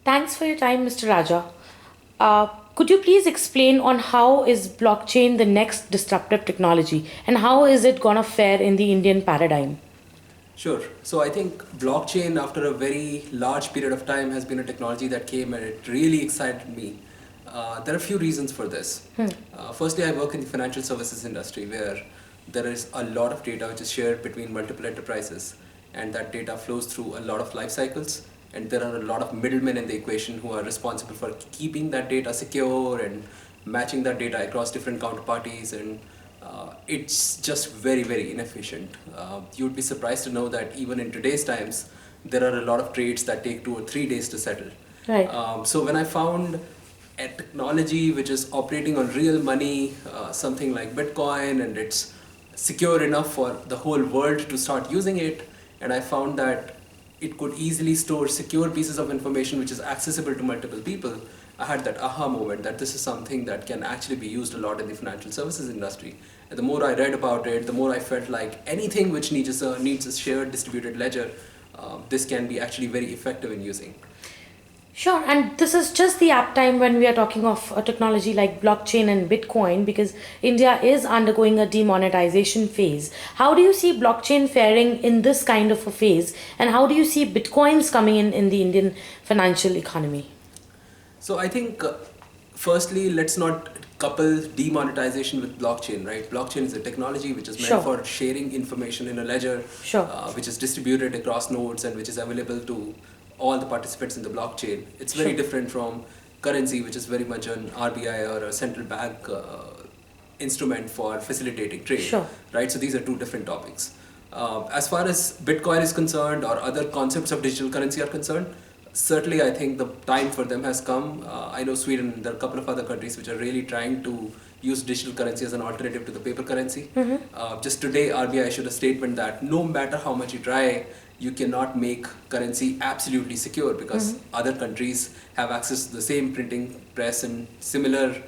Thanks for your time, Mr. Raja. Could you please explain on how is blockchain the next disruptive technology and how is it gonna fare in the Indian paradigm? Sure. So I think blockchain, after a very large period of time, has been a technology that came and it really excited me. There are a few reasons for this. Firstly, I work in the financial services industry where there is a lot of data which is shared between multiple enterprises, and that data flows through a lot of life cycles. And there are a lot of middlemen in the equation who are responsible for keeping that data secure and matching that data across different counterparties, and it's just very, very inefficient. You'd be surprised to know that even in today's times, there are a lot of trades that take 2 or 3 days to settle. Right. So when I found a technology which is operating on real money, something like Bitcoin, and it's secure enough for the whole world to start using it, and I found that it could easily store secure pieces of information which is accessible to multiple people, I had that aha moment that this is something that can actually be used a lot in the financial services industry. And the more I read about it, the more I felt like anything which needs a shared distributed ledger, this can be actually very effective in using. Sure, and this is just the apt time when we are talking of a technology like blockchain and Bitcoin because India is undergoing a demonetization phase. How do you see blockchain faring in this kind of a phase, and how do you see Bitcoins coming in the Indian financial economy? So I think, firstly, let's not couple demonetization with blockchain, right? Blockchain is a technology which is meant Sure. for sharing information in a ledger, Sure. which is distributed across nodes and which is available to all the participants in the blockchain. It's very Sure. different from currency, which is very much an RBI or a central bank instrument for facilitating trade, Sure. right? So these are two different topics. As far as Bitcoin is concerned or other concepts of digital currency are concerned, certainly I think the time for them has come. I know Sweden, there are a couple of other countries which are really trying to use digital currency as an alternative to the paper currency. Just today, RBI issued a statement that no matter how much you try, you cannot make currency absolutely secure because other countries have access to the same printing press and similar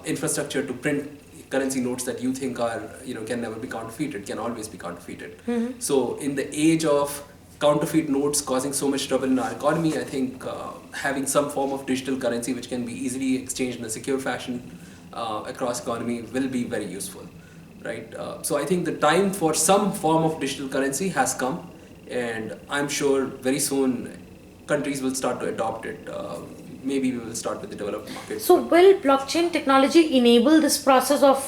infrastructure to print currency notes that you think are, can never be counterfeited, can always be counterfeited. So in the age of counterfeit notes causing so much trouble in our economy, I think having some form of digital currency which can be easily exchanged in a secure fashion across economy will be very useful, right? So I think the time for some form of digital currency has come, and I'm sure very soon countries will start to adopt it. Maybe we will start with the developed markets. So, will blockchain technology enable this process of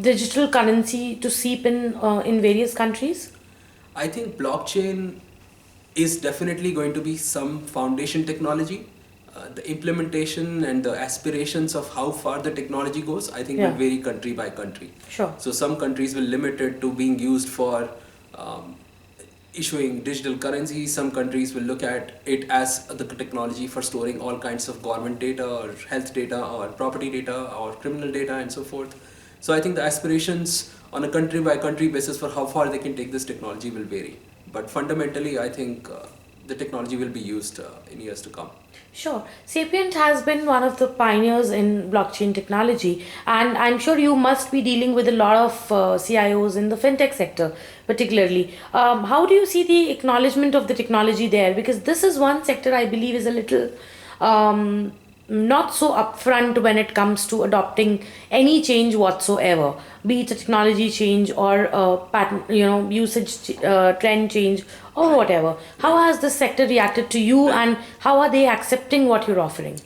digital currency to seep in various countries? I think blockchain is definitely going to be some foundation technology. The implementation and the aspirations of how far the technology goes, I think, will Yeah. vary country by country. Sure. So some countries will limit it to being used for um, issuing digital currency. Some countries will look at it as the technology for storing all kinds of government data or health data or property data or criminal data and so forth. So I think the aspirations on a country by country basis for how far they can take this technology will vary. But fundamentally, I think the technology will be used in years to come. Sure. Sapient has been one of the pioneers in blockchain technology, and I'm sure you must be dealing with a lot of CIOs in the fintech sector, particularly. How do you see the acknowledgement of the technology there? Because this is one sector I believe is a little um, not so upfront when it comes to adopting any change whatsoever, be it a technology change or a pattern, usage trend change or whatever. How has this sector reacted to you, and how are they accepting what you're offering?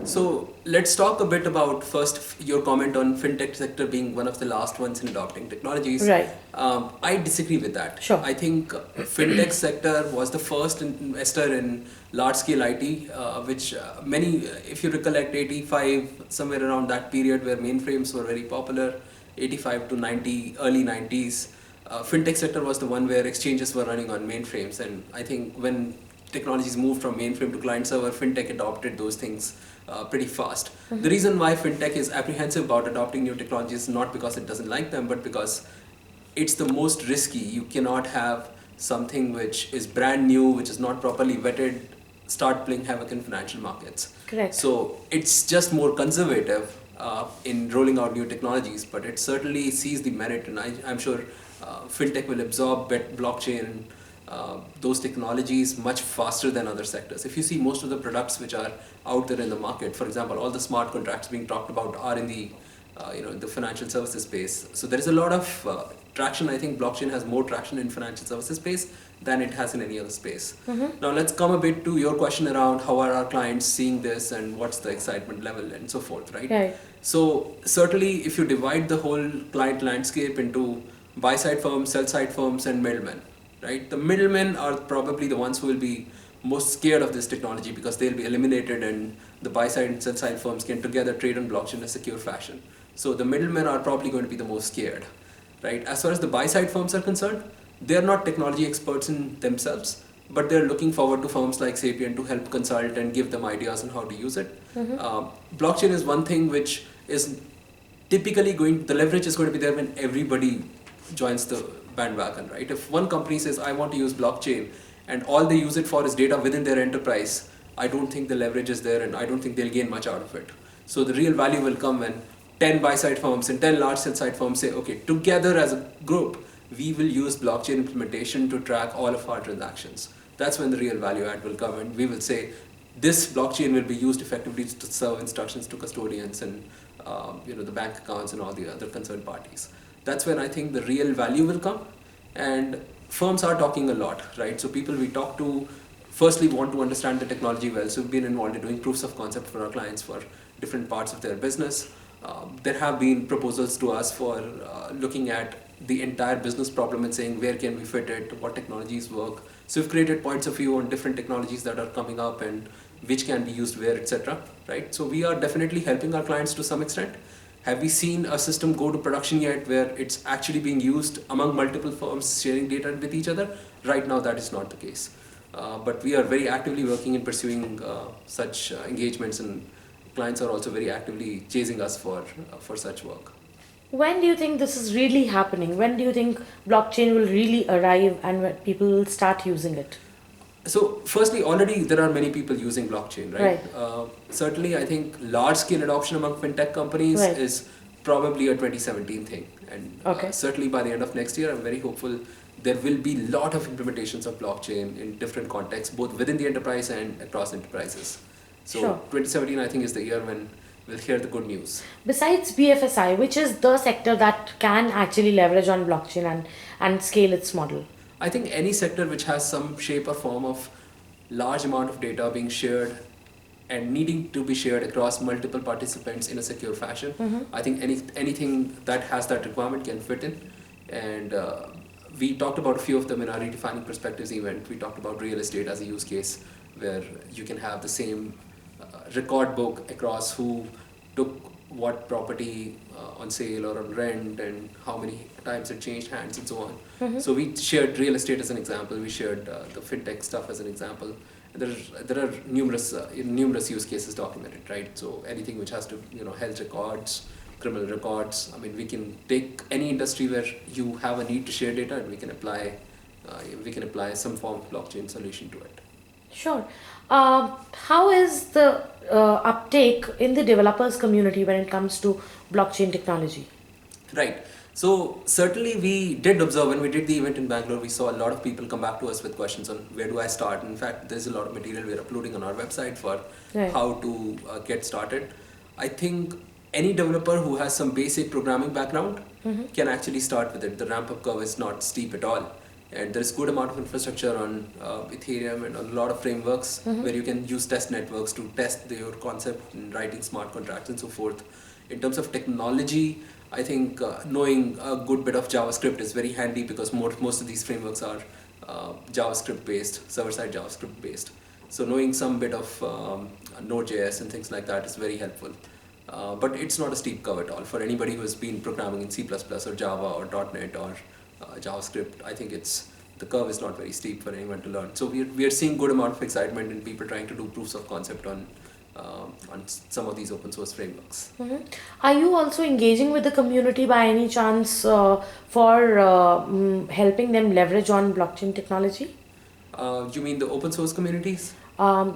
So let's talk a bit about first your comment on fintech sector being one of the last ones in adopting technologies. Right. I disagree with that. Sure. I think fintech sector was the first investor in large scale IT, which many, if you recollect, 85 somewhere around that period where mainframes were very popular, 85 to 90, early 90s. Fintech sector was the one where exchanges were running on mainframes, and I think when technologies moved from mainframe to client server, fintech adopted those things pretty fast. The reason why fintech is apprehensive about adopting new technologies is not because it doesn't like them, but because it's the most risky. You cannot have something which is brand new, which is not properly vetted, start playing havoc in financial markets. Correct. So it's just more conservative in rolling out new technologies, but it certainly sees the merit, and I'm sure fintech will absorb blockchain those technologies much faster than other sectors. If you see most of the products which are out there in the market, for example, all the smart contracts being talked about are in the in the financial services space. So there is a lot of traction. I think blockchain has more traction in financial services space than it has in any other space. Now let's come a bit to your question around how are our clients seeing this and what's the excitement level and so forth, right? Right. So certainly if you divide the whole client landscape into buy-side firms, sell-side firms and middlemen, right? The middlemen are probably the ones who will be most scared of this technology because they'll be eliminated and the buy-side and sell-side firms can together trade on blockchain in a secure fashion. So the middlemen are probably going to be the most scared, right? As far as the buy-side firms are concerned, they're not technology experts in themselves, but they're looking forward to firms like Sapient to help consult and give them ideas on how to use it. Blockchain is one thing which is typically the leverage is going to be there when everybody joins the bandwagon, right? If one company says, I want to use blockchain, and all they use it for is data within their enterprise, I don't think the leverage is there and I don't think they'll gain much out of it. So the real value will come when 10 buy-side firms and 10 large sell-side firms say, okay, together as a group, we will use blockchain implementation to track all of our transactions. That's when the real value add will come, and we will say, this blockchain will be used effectively to serve instructions to custodians and the bank accounts and all the other concerned parties. That's when I think the real value will come. And firms are talking a lot, right? So people we talk to firstly want to understand the technology well. So we've been involved in doing proofs of concept for our clients for different parts of their business. There have been proposals to us for looking at the entire business problem and saying where can we fit it, what technologies work. So we've created points of view on different technologies that are coming up and which can be used where, etc. Right? So we are definitely helping our clients to some extent. Have we seen a system go to production yet where it's actually being used among multiple firms sharing data with each other? Right now that is not the case. But we are very actively working in pursuing such engagements, and clients are also very actively chasing us for such work. When do you think this is really happening? When do you think blockchain will really arrive and when people will start using it? So firstly, already there are many people using blockchain, right? Right. Certainly, I think large-scale adoption among fintech companies Right. is probably a 2017 thing. And Okay. certainly by the end of next year, I'm very hopeful there will be a lot of implementations of blockchain in different contexts, both within the enterprise and across enterprises. So Sure. 2017, I think, is the year when we'll hear the good news. Besides BFSI, which is the sector that can actually leverage on blockchain and scale its model? I think any sector which has some shape or form of large amount of data being shared and needing to be shared across multiple participants in a secure fashion, I think anything that has that requirement can fit in. And we talked about a few of them in our Redefining Perspectives event. We talked about real estate as a use case where you can have the same record book across who took what property on sale or on rent and how many times it changed hands and so on. So we shared real estate as an example. We shared the fintech stuff as an example. There are numerous use cases documented, right? So anything which has to health records, criminal records. I mean, we can take any industry where you have a need to share data, and we can apply some form of blockchain solution to it. Sure. How is the uptake in the developers community when it comes to blockchain technology? Right. So certainly we did observe when we did the event in Bangalore, we saw a lot of people come back to us with questions on where do I start. In fact, there's a lot of material we're uploading on our website for Right. how to get started. I think any developer who has some basic programming background can actually start with it. The ramp up curve is not steep at all. And there's good amount of infrastructure on Ethereum and on a lot of frameworks where you can use test networks to test your concept in writing smart contracts and so forth. In terms of technology, I think knowing a good bit of JavaScript is very handy because most of these frameworks are JavaScript based, server-side JavaScript based. So knowing some bit of Node.js and things like that is very helpful. But it's not a steep curve at all. For anybody who has been programming in C++ or Java or .NET or JavaScript, I think the curve is not very steep for anyone to learn. So we are seeing good amount of excitement in people trying to do proofs of concept on some of these open source frameworks. Are you also engaging with the community by any chance for helping them leverage on blockchain technology? You mean the open source communities?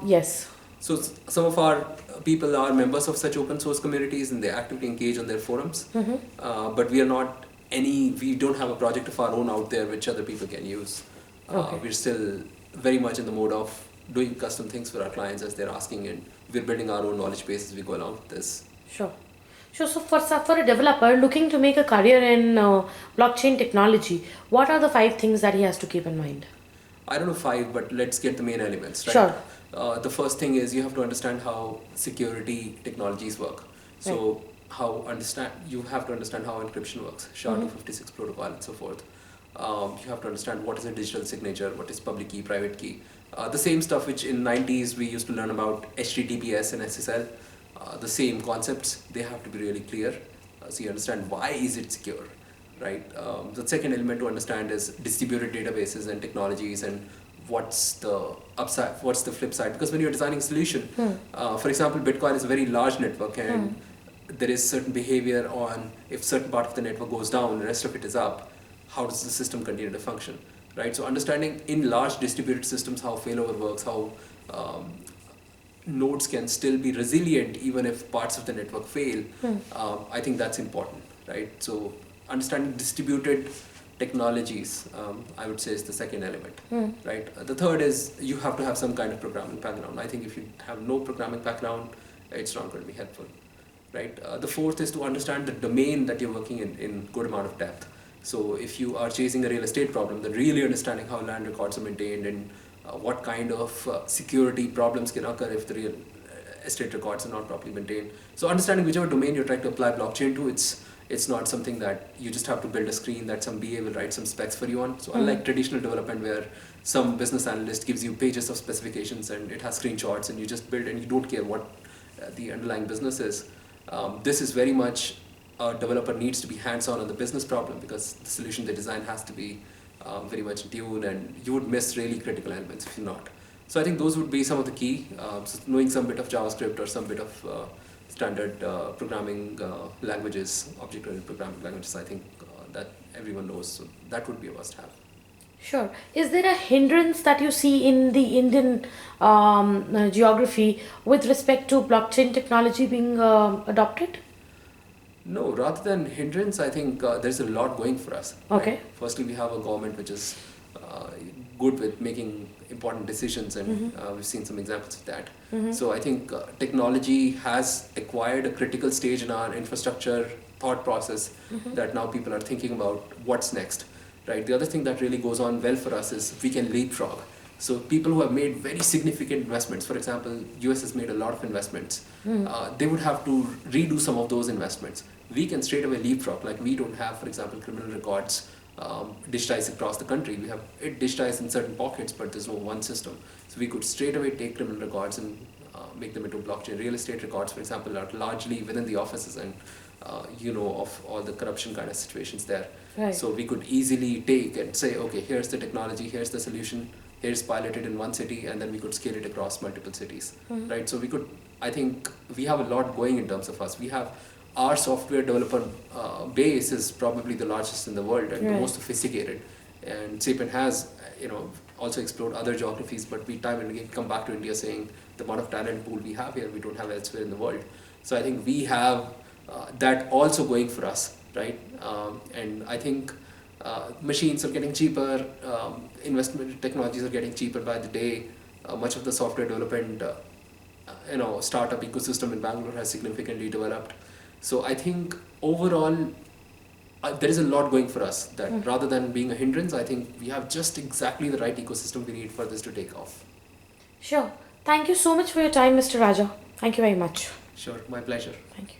Yes. So some of our people are members of such open source communities and they actively engage on their forums. But we don't have a project of our own out there which other people can use. Okay. We're still very much in the mode of doing custom things for our clients as they're asking, and we're building our own knowledge base as we go along with this. Sure. Sure. So for a developer looking to make a career in blockchain technology, what are the five things that he has to keep in mind? I don't know five, but let's get the main elements, right? Sure. The first thing is you have to understand how security technologies work. Right. So you have to understand how encryption works, SHA-256 protocol and so forth. You have to understand what is a digital signature, what is public key, private key. The same stuff which in 90s we used to learn about HTTPS and SSL. The same concepts, they have to be really clear. So you understand why is it secure, right? The second element to understand is distributed databases and technologies, and what's the upside, what's the flip side. Because when you're designing a solution, for example, Bitcoin is a very large network, and there is certain behavior on if certain part of the network goes down, the rest of it is up. How does the system continue to function, right? So understanding in large distributed systems how failover works, how nodes can still be resilient even if parts of the network fail, I think that's important, right? So understanding distributed technologies, I would say, is the second element, right? The third is you have to have some kind of programming background. I think if you have no programming background, it's not going to be helpful, right? The fourth is to understand the domain that you're working in good amount of depth. So if you are chasing a real estate problem, then really understanding how land records are maintained and what kind of security problems can occur if the real estate records are not properly maintained. So understanding whichever domain you're trying to apply blockchain to, it's not something that you just have to build a screen that some BA will write some specs for you on. So unlike traditional development where some business analyst gives you pages of specifications and it has screenshots and you just build and you don't care what the underlying business is, this is very much a developer needs to be hands-on on the business problem because the solution they design has to be very much in tune, and you would miss really critical elements if you're not. So I think those would be some of the key. So knowing some bit of JavaScript or some bit of standard programming languages, object-oriented programming languages, I think that everyone knows. So that would be a must-have. Sure. Is there a hindrance that you see in the Indian geography with respect to blockchain technology being adopted? No, rather than hindrance, I think there's a lot going for us. Okay. Right? Firstly, we have a government which is good with making important decisions, and we've seen some examples of that. So I think technology has acquired a critical stage in our infrastructure thought process that now people are thinking about what's next. Right. The other thing that really goes on well for us is we can leapfrog. So people who have made very significant investments, for example, US has made a lot of investments, they would have to redo some of those investments. We can straight away leapfrog. Like we don't have, for example, criminal records digitized across the country. We have it digitized in certain pockets, but there's no one system. So we could straight away take criminal records and make them into blockchain. Real estate records, for example, are largely within the offices and of all the corruption kind of situations there. Right. So we could easily take and say, okay, here's the technology, here's the solution, here's piloted in one city, and then we could scale it across multiple cities, right? So I think we have a lot going in terms of us. We have our software developer base is probably the largest in the world and the most sophisticated. And Sapien has, also explored other geographies, but we time and again come back to India saying the amount of talent pool we have here, we don't have elsewhere in the world. So I think we have that also going for us, right? And I think machines are getting cheaper, investment technologies are getting cheaper by the day. Much of the software development, startup ecosystem in Bangalore has significantly developed. So I think overall, there is a lot going for us that rather than being a hindrance, I think we have just exactly the right ecosystem we need for this to take off. Sure. Thank you so much for your time, Mr. Raja. Thank you very much. Sure, my pleasure. Thank you.